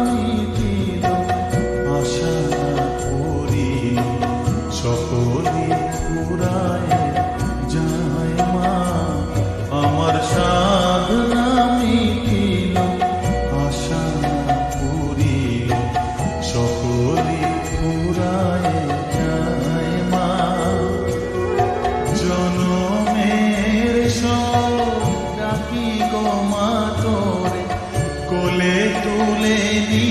মিটিল, আশা করিল সকলে পুরায় যায় মা। আমার সাধনা মিটিল, আশা করিল সকলে পুরায় যায় মা। জনমের সব ডাকি গো মা তোরে, কোলে তুলে নি